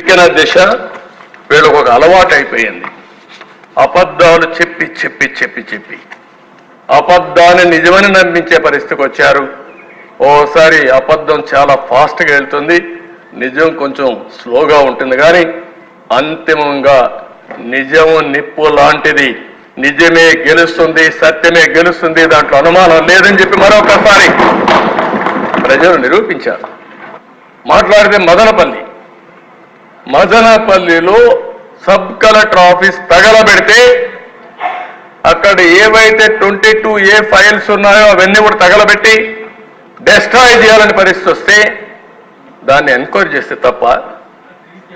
ఎక్కిన దిశ వీళ్ళకు ఒక అలవాటు అయిపోయింది. అబద్ధాలు చెప్పి చెప్పి చెప్పి చెప్పి అబద్ధాన్ని నిజమని నమ్మించే పరిస్థితికి వచ్చారు. ఓసారి అబద్ధం చాలా ఫాస్ట్గా వెళ్తుంది, నిజం కొంచెం స్లోగా ఉంటుంది. కానీ అంతిమంగా నిజము నిప్పు లాంటిది, నిజమే గెలుస్తుంది, సత్యమే గెలుస్తుంది, దాంట్లో అనుమానం లేదని చెప్పి మరొకసారి ప్రజలు నిరూపించారు. మాట్లాడితే మదనపల్లిలో సబ్ కలెక్టర్ ఆఫీస్ తగలబెడితే అక్కడ ఏవైతే 22A ఫైల్స్ ఉన్నాయో అవన్నీ కూడా తగలబెట్టి డెస్ట్రాయ్ చేయాలని పరిస్థితి వస్తే దాన్ని ఎంక్వైరీ చేస్తే తప్ప,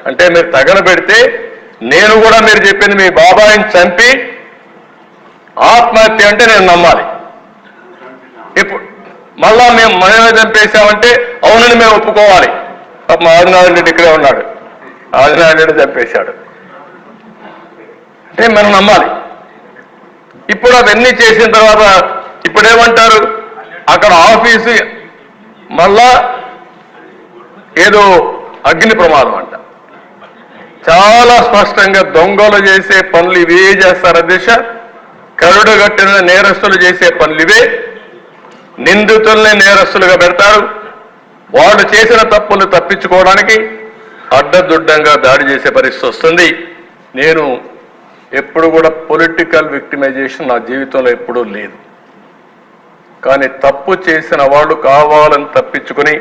అంటే మీరు తగలబెడితే నేను కూడా మీరు చెప్పింది మీ బాబాయిని చంపి ఆత్మహత్య అంటే నేను నమ్మాలి. ఇప్పుడు మళ్ళా మనమే చంపేశామంటే అవునని మేము ఒప్పుకోవాలి. మా ఆదినారాయణ రెడ్డి ఇక్కడే ఉన్నాడు, ఆదినారాయణ రెడ్డి చంపేశాడు అంటే మనం నమ్మాలి. ఇప్పుడు అవన్నీ చేసిన తర్వాత ఇప్పుడేమంటారు, అక్కడ ఆఫీసు మళ్ళా ఏదో అగ్ని ప్రమాదం అంట. చాలా స్పష్టంగా దొంగలు చేసే పనులు ఇవే చేస్తారు అధ్యక్ష, కరుడుగట్టిన నేరస్తులు చేసే పనులు ఇవే, నిందితుల్ని నేరస్తులుగా పెడతారు. వాళ్ళు చేసిన తప్పులు తప్పించుకోవడానికి అడ్డదుడ్డంగా దాడి చేసే పరిస్థితి వస్తుంది. నేను ఎప్పుడు కూడా పొలిటికల్ విక్టిమైజేషన్ నా జీవితంలో ఎప్పుడూ లేదు. కానీ తప్పు చేసిన వాళ్ళు కావాలని తప్పించుకుని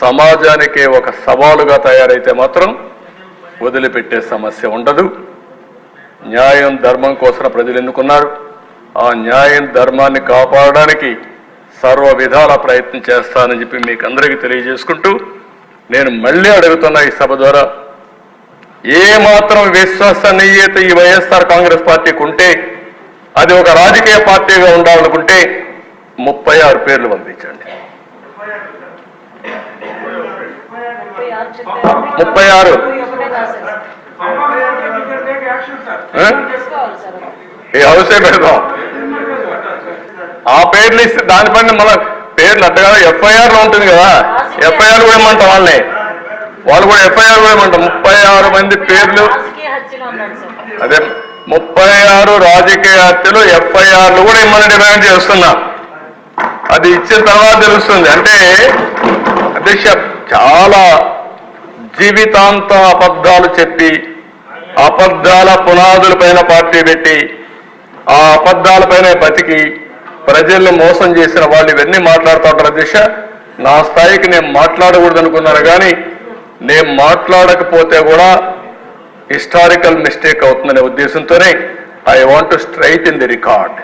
సమాజానికే ఒక సవాలుగా తయారైతే మాత్రం వదిలిపెట్టే సమస్య ఉండదు. న్యాయం ధర్మం కోసం ప్రజలు ఎన్నుకున్నారు. ఆ న్యాయం ధర్మాన్ని కాపాడడానికి సర్వ విధాల ప్రయత్నం చేస్తానని చెప్పి మీకు అందరికీ తెలియజేసుకుంటూ నేను మళ్ళీ అడుగుతున్నా ఈ సభ ద్వారా, ఏమాత్రం విశ్వసనీయత ఈ వైఎస్ఆర్ కాంగ్రెస్ పార్టీకి ఉంటే, అది ఒక రాజకీయ పార్టీగా ఉండాలనుకుంటే 36 పేర్లు పంపించండి. 36 ఈ హౌసే పెడదాం. ఆ పేర్లు ఇస్తే దానిపైన మన పేర్లు అట్టగా FIR లో ఉంటుంది కదా, FIR కూడా ఏమంటాం వాళ్ళని, వాళ్ళు కూడా FIR కూడా ఏమంటాం. 36 మంది పేర్లు, అదే 36 రాజకీయ హత్యలు FIRలు కూడా ఇమ్మని డిమాండ్ చేస్తున్నా. అది ఇచ్చిన తర్వాత తెలుస్తుంది. అంటే అధ్యక్ష చాలా జీవితాంతం అబద్ధాలు చెప్పి అబద్ధాల పునాదులపైన పార్టీ పెట్టి ఆ అబద్ధాలపైన బతికి ప్రజల్ని మోసం చేసిన వాళ్ళు ఇవన్నీ మాట్లాడుతూ ఉంటారు అధ్యక్ష. నా స్థాయికి నేను మాట్లాడకూడదు అనుకున్నాను, కానీ నేను మాట్లాడకపోతే కూడా హిస్టారికల్ మిస్టేక్ అవుతుందనే ఉద్దేశంతోనే I want to straight the record.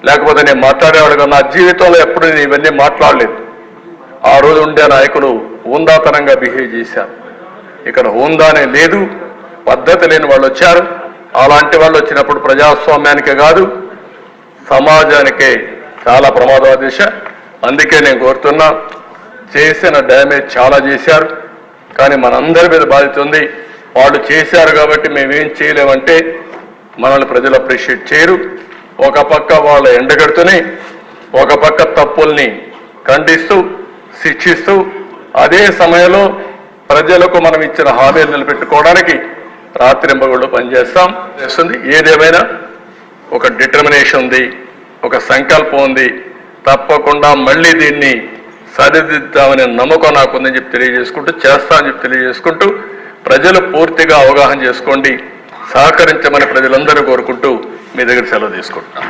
లేకపోతే నేను మాట్లాడేవాడు నా జీవితంలో ఎప్పుడు నేను ఇవన్నీ మాట్లాడలేదు. ఆ రోజు ఉండే నాయకులు హుందాతనంగా బిహేవ్ చేశారు. ఇక్కడ హుందానే లేదు, పద్ధతి లేని వాళ్ళు వచ్చారు. అలాంటి వాళ్ళు వచ్చినప్పుడు ప్రజాస్వామ్యానికే కాదు సమాజానికే చాలా ప్రమాదం దిశ. అందుకే నేను కోరుతున్నా, చేసిన డ్యామేజ్ చాలా చేశారు, కానీ మనందరి మీద బాధ్యత ఉంది. వాళ్ళు చేశారు కాబట్టి మేమేం చేయలేమంటే మనల్ని ప్రజలు అప్రిషియేట్ చేయరు. ఒక పక్క వాళ్ళ ఎండగడుతూనే ఒక పక్క తప్పుల్ని ఖండిస్తూ శిక్షిస్తూ అదే సమయంలో ప్రజలకు మనం ఇచ్చిన హామీలు నిలబెట్టుకోవడానికి రాత్రింబగళ్ళు పనిచేస్తాం చేస్తుంది. ఏదేమైనా ఒక డిటర్మినేషన్ ఉంది, ఒక సంకల్పం ఉంది. తప్పకుండా మళ్ళీ దీన్ని సరిదిద్దామనే నమ్మకం నాకుందని చెప్పి తెలియజేసుకుంటూ, చేస్తామని చెప్పి తెలియజేసుకుంటూ, ప్రజలు పూర్తిగా అవగాహన చేసుకోండి, సహకరించమని ప్రజలందరూ కోరుకుంటూ మీ దగ్గర సెలవు తీసుకుంటున్నాను.